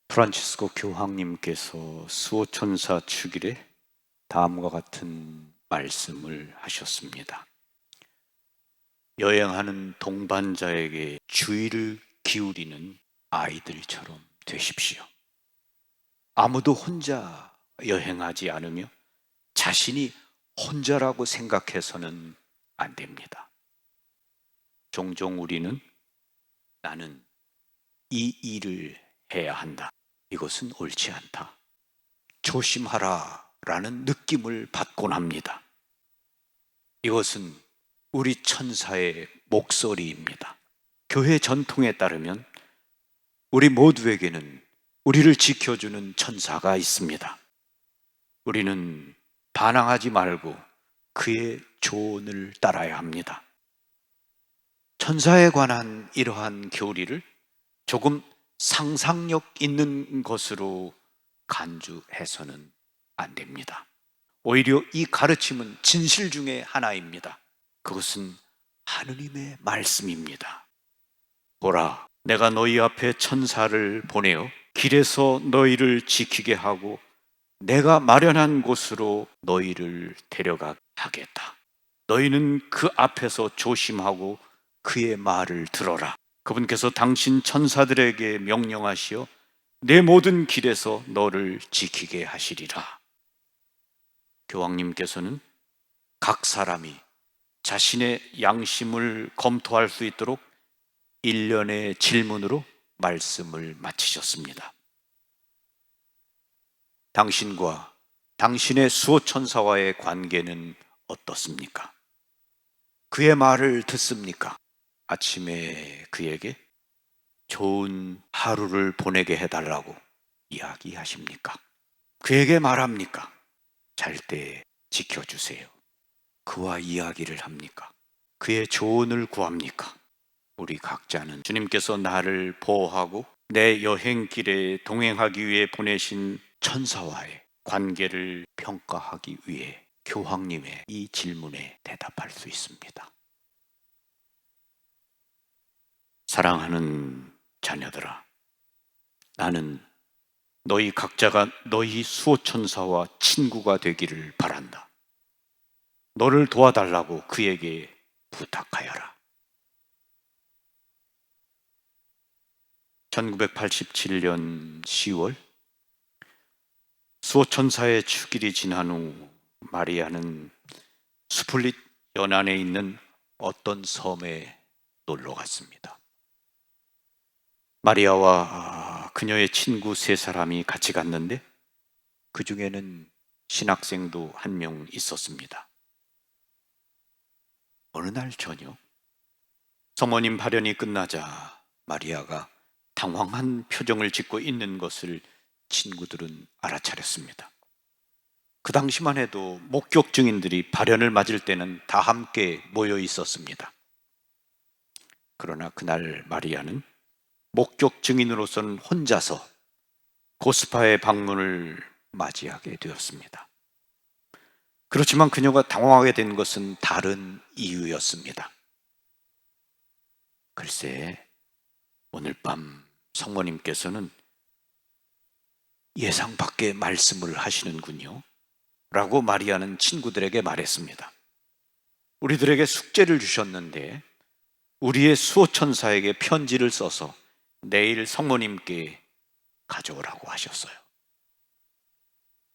프란치스코 교황님께서 수호천사 축일에 다음과 같은 말씀을 하셨습니다. 여행하는 동반자에게 주의를 기울이는 아이들처럼 되십시오. 아무도 혼자 여행하지 않으며 자신이 혼자라고 생각해서는 안 됩니다. 종종 우리는 나는 이 일을 해야 한다. 이것은 옳지 않다. 조심하라 라는 느낌을 받곤 합니다. 이것은 우리 천사의 목소리입니다. 교회 전통에 따르면 우리 모두에게는 우리를 지켜주는 천사가 있습니다. 우리는 반항하지 말고 그의 조언을 따라야 합니다. 천사에 관한 이러한 교리를 조금 상상력 있는 것으로 간주해서는 안 됩니다. 오히려 이 가르침은 진실 중에 하나입니다. 그것은 하느님의 말씀입니다. 보라, 내가 너희 앞에 천사를 보내어 길에서 너희를 지키게 하고 내가 마련한 곳으로 너희를 데려가게 하겠다. 너희는 그 앞에서 조심하고 그의 말을 들어라. 그분께서 당신 천사들에게 명령하시어 내 모든 길에서 너를 지키게 하시리라. 교황님께서는 각 사람이 자신의 양심을 검토할 수 있도록 일련의 질문으로 말씀을 마치셨습니다. 당신과 당신의 수호천사와의 관계는 어떻습니까? 그의 말을 듣습니까? 아침에 그에게 좋은 하루를 보내게 해달라고 이야기하십니까? 그에게 말합니까? 잘 때 지켜주세요. 그와 이야기를 합니까? 그의 조언을 구합니까? 우리 각자는 주님께서 나를 보호하고 내 여행길에 동행하기 위해 보내신 천사와의 관계를 평가하기 위해 교황님의 이 질문에 대답할 수 있습니다. 사랑하는 자녀들아, 나는 너희 각자가 너희 수호천사와 친구가 되기를 바란다. 너를 도와달라고 그에게 부탁하여라. 1987년 10월 수호천사의 축일이 지난 후 마리아는 스플릿 연안에 있는 어떤 섬에 놀러 갔습니다. 마리아와 그녀의 친구 세 사람이 같이 갔는데 그 중에는 신학생도 한 명 있었습니다. 어느 날 저녁 성모님 발연이 끝나자 마리아가 당황한 표정을 짓고 있는 것을 친구들은 알아차렸습니다. 그 당시만 해도 목격 증인들이 발연을 맞을 때는 다 함께 모여 있었습니다. 그러나 그날 마리아는 목격 증인으로서는 혼자서 고스파의 방문을 맞이하게 되었습니다. 그렇지만 그녀가 당황하게 된 것은 다른 이유였습니다. 글쎄, 오늘 밤 성모님께서는 예상 밖의 말씀을 하시는군요 라고 마리아는 친구들에게 말했습니다. 우리들에게 숙제를 주셨는데 우리의 수호천사에게 편지를 써서 내일 성모님께 가져오라고 하셨어요.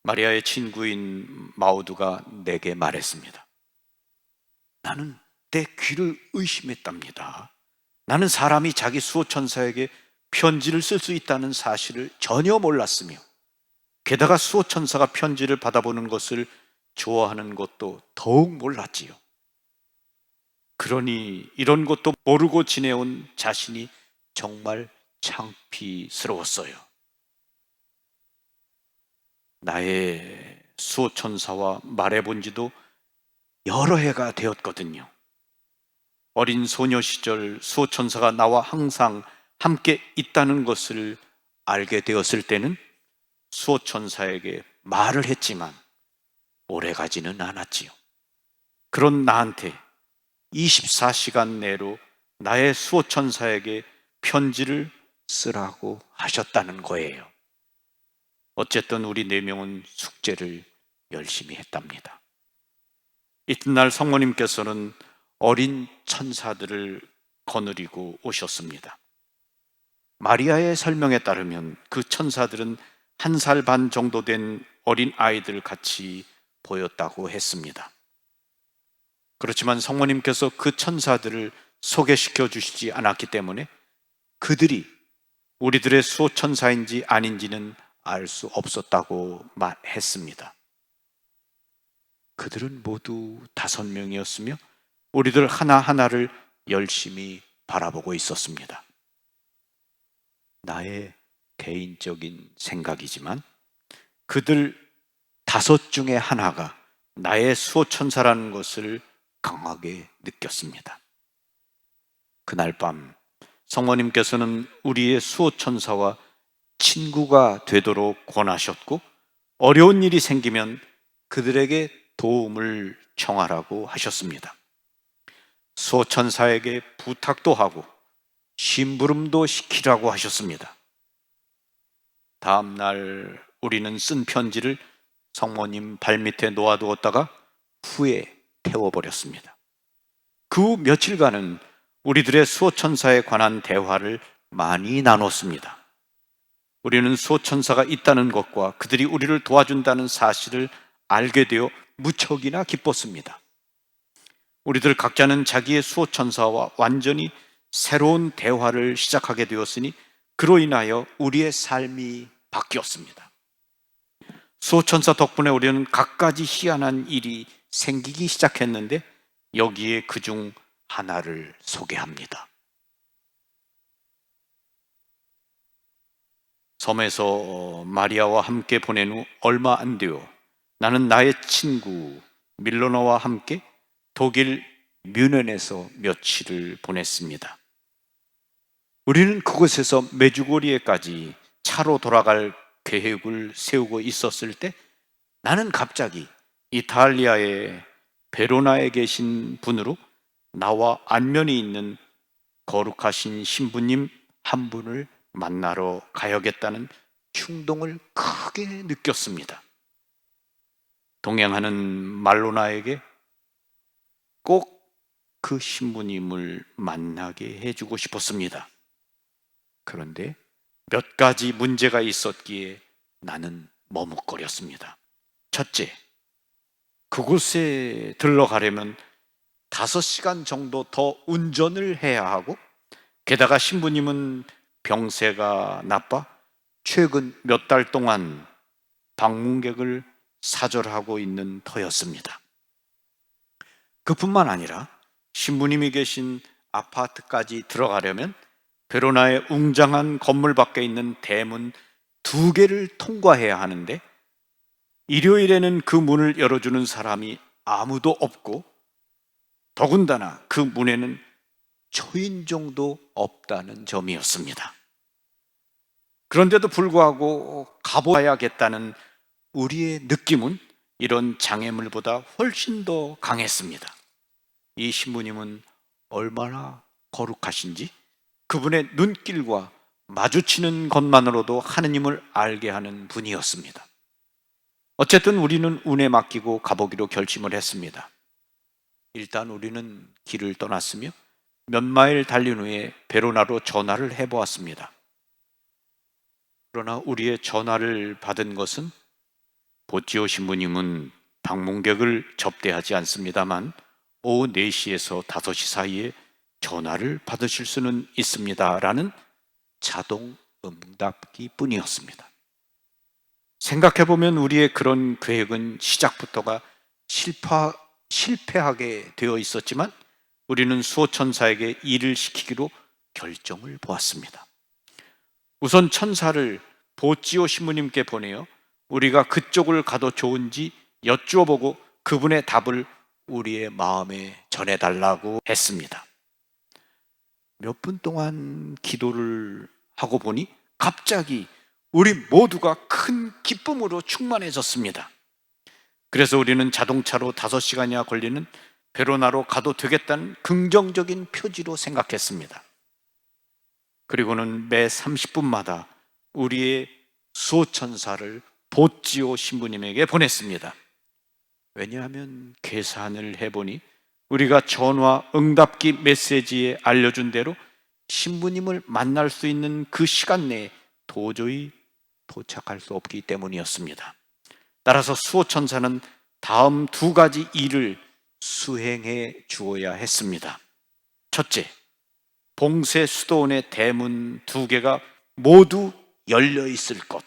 마리아의 친구인 마우드가 내게 말했습니다. 나는 내 귀를 의심했답니다. 나는 사람이 자기 수호천사에게 편지를 쓸 수 있다는 사실을 전혀 몰랐으며 게다가 수호천사가 편지를 받아보는 것을 좋아하는 것도 더욱 몰랐지요. 그러니 이런 것도 모르고 지내온 자신이 정말 창피스러웠어요. 나의 수호천사와 말해본 지도 여러 해가 되었거든요. 어린 소녀 시절 수호천사가 나와 항상 함께 있다는 것을 알게 되었을 때는 수호천사에게 말을 했지만 오래가지는 않았지요. 그런 나한테 24시간 내로 나의 수호천사에게 편지를 쓰라고 하셨다는 거예요. 어쨌든 우리 네 명은 숙제를 열심히 했답니다. 이튿날 성모님께서는 어린 천사들을 거느리고 오셨습니다. 마리아의 설명에 따르면 그 천사들은 1살 반 정도 된 어린 아이들 같이 보였다고 했습니다. 그렇지만 성모님께서 그 천사들을 소개시켜 주시지 않았기 때문에 그들이 우리들의 수호천사인지 아닌지는 알 수 없었다고 했습니다. 그들은 모두 5명이었으며 우리들 하나하나를 열심히 바라보고 있었습니다. 나의 개인적인 생각이지만 그들 5 중에 하나가 나의 수호천사라는 것을 강하게 느꼈습니다. 그날 밤 성모님께서는 우리의 수호천사와 친구가 되도록 권하셨고 어려운 일이 생기면 그들에게 도움을 청하라고 하셨습니다. 수호천사에게 부탁도 하고 심부름도 시키라고 하셨습니다. 다음 날 우리는 쓴 편지를 성모님 발밑에 놓아두었다가 후에 태워버렸습니다. 그 후 며칠간은 우리들의 수호천사에 관한 대화를 많이 나눴습니다. 우리는 수호천사가 있다는 것과 그들이 우리를 도와준다는 사실을 알게 되어 무척이나 기뻤습니다. 우리들 각자는 자기의 수호천사와 완전히 새로운 대화를 시작하게 되었으니 그로 인하여 우리의 삶이 바뀌었습니다. 수호천사 덕분에 우리는 갖가지 희한한 일이 생기기 시작했는데 여기에 그중 하나를 소개합니다. 섬에서 마리아와 함께 보낸 후 얼마 안 되어 나는 나의 친구 밀로나와 함께 독일 뮌헨에서 며칠을 보냈습니다. 우리는 그곳에서 메주고리에까지 차로 돌아갈 계획을 세우고 있었을 때 나는 갑자기 이탈리아의 베로나에 계신 분으로 나와 안면이 있는 거룩하신 신부님 한 분을 만나러 가야겠다는 충동을 크게 느꼈습니다. 동행하는 말로나에게 꼭 그 신부님을 만나게 해주고 싶었습니다. 그런데 몇 가지 문제가 있었기에 나는 머뭇거렸습니다. 첫째, 그곳에 들러가려면 5시간 정도 더 운전을 해야 하고 게다가 신부님은 병세가 나빠 최근 몇 달 동안 방문객을 사절하고 있는 터였습니다. 그뿐만 아니라 신부님이 계신 아파트까지 들어가려면 베로나의 웅장한 건물 밖에 있는 대문 2개를 통과해야 하는데 일요일에는 그 문을 열어주는 사람이 아무도 없고 더군다나 그 문에는 초인종도 없다는 점이었습니다. 그런데도 불구하고 가봐야겠다는 우리의 느낌은 이런 장애물보다 훨씬 더 강했습니다. 이 신부님은 얼마나 거룩하신지 그분의 눈길과 마주치는 것만으로도 하느님을 알게 하는 분이었습니다. 어쨌든 우리는 운에 맡기고 가보기로 결심을 했습니다. 일단 우리는 길을 떠났으며 몇 마일 달린 후에 베로나로 전화를 해보았습니다. 그러나 우리의 전화를 받은 것은 보찌오 신부님은 방문객을 접대하지 않습니다만 오후 4시에서 5시 사이에 전화를 받으실 수는 있습니다 라는 자동 응답기 뿐이었습니다. 생각해보면 우리의 그런 계획은 시작부터가 실패하게 되어 있었지만 우리는 수호천사에게 일을 시키기로 결정을 보았습니다. 우선 천사를 보찌오 신부님께 보내어 우리가 그쪽을 가도 좋은지 여쭈어보고 그분의 답을 우리의 마음에 전해달라고 했습니다. 몇 분 동안 기도를 하고 보니 갑자기 우리 모두가 큰 기쁨으로 충만해졌습니다. 그래서 우리는 자동차로 5시간이나 걸리는 베로나로 가도 되겠다는 긍정적인 표지로 생각했습니다. 그리고는 매 30분마다 우리의 수호천사를 보찌오 신부님에게 보냈습니다. 왜냐하면 계산을 해보니 우리가 전화 응답기 메시지에 알려준 대로 신부님을 만날 수 있는 그 시간 내에 도저히 도착할 수 없기 때문이었습니다. 따라서 수호천사는 다음 두 가지 일을 수행해 주어야 했습니다. 첫째, 봉쇄 수도원의 대문 두 개가 모두 열려 있을 것.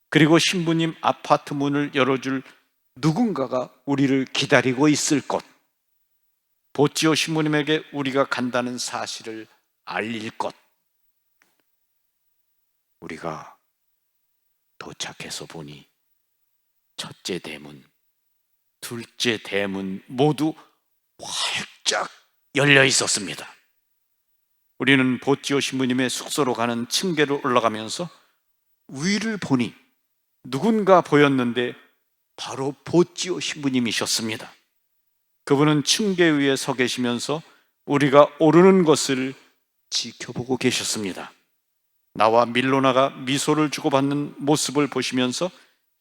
그리고 신부님 아파트 문을 열어줄 누군가가 우리를 기다리고 있을 것. 보찌오 신부님에게 우리가 간다는 사실을 알릴 것. 우리가 도착해서 보니 첫째 대문, 둘째 대문 모두 활짝 열려 있었습니다. 우리는 보찌오 신부님의 숙소로 가는 층계로 올라가면서 위를 보니 누군가 보였는데 바로 보찌오 신부님이셨습니다. 그분은 층계 위에 서 계시면서 우리가 오르는 것을 지켜보고 계셨습니다. 나와 밀로나가 미소를 주고받는 모습을 보시면서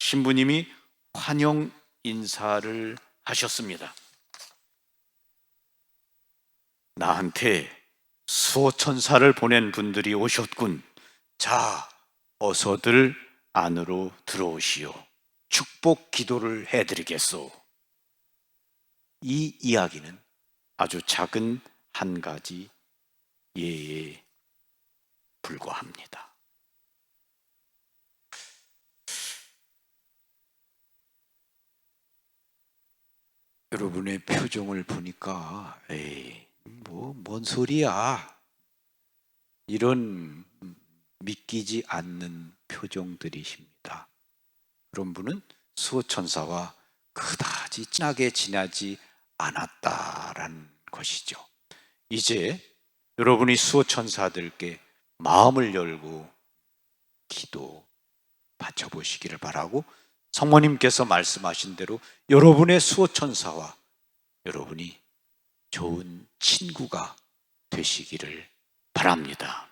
신부님이 환영 인사를 하셨습니다. 나한테 수호천사를 보낸 분들이 오셨군. 자, 어서들 안으로 들어오시오. 축복 기도를 해드리겠소. 이 이야기는 아주 작은 한 가지 예에 불과합니다. 여러분의 표정을 보니까 뭔 소리야? 이런 믿기지 않는 표정들이십니다. 그런 분은 수호천사와 그다지 친하게 지내지 않았다라는 것이죠. 이제 여러분이 수호천사들께 마음을 열고 기도 바쳐보시기를 바라고, 성모님께서 말씀하신 대로 여러분의 수호천사와 여러분이 좋은 친구가 되시기를 바랍니다.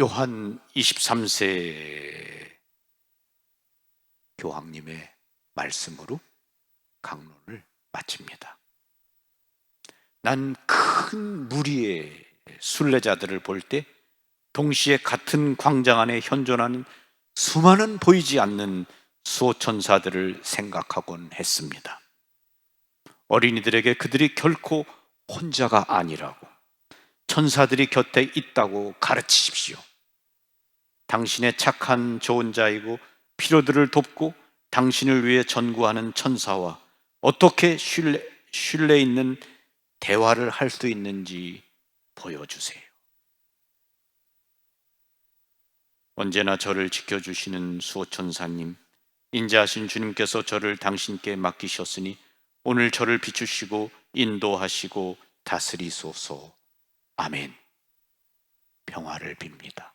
요한 23세 교황님의 말씀으로 강론을 마칩니다. 난 큰 무리의 순례자들을 볼 때 동시에 같은 광장 안에 현존하는 수많은 보이지 않는 수호천사들을 생각하곤 했습니다. 어린이들에게 그들이 결코 혼자가 아니라고, 천사들이 곁에 있다고 가르치십시오. 당신의 착한 좋은 자이고 필요들을 돕고 당신을 위해 전구하는 천사와 어떻게 신뢰 있는 대화를 할 수 있는지 보여주세요. 언제나 저를 지켜주시는 수호천사님, 인자하신 주님께서 저를 당신께 맡기셨으니 오늘 저를 비추시고 인도하시고 다스리소서. 아멘. 평화를 빕니다.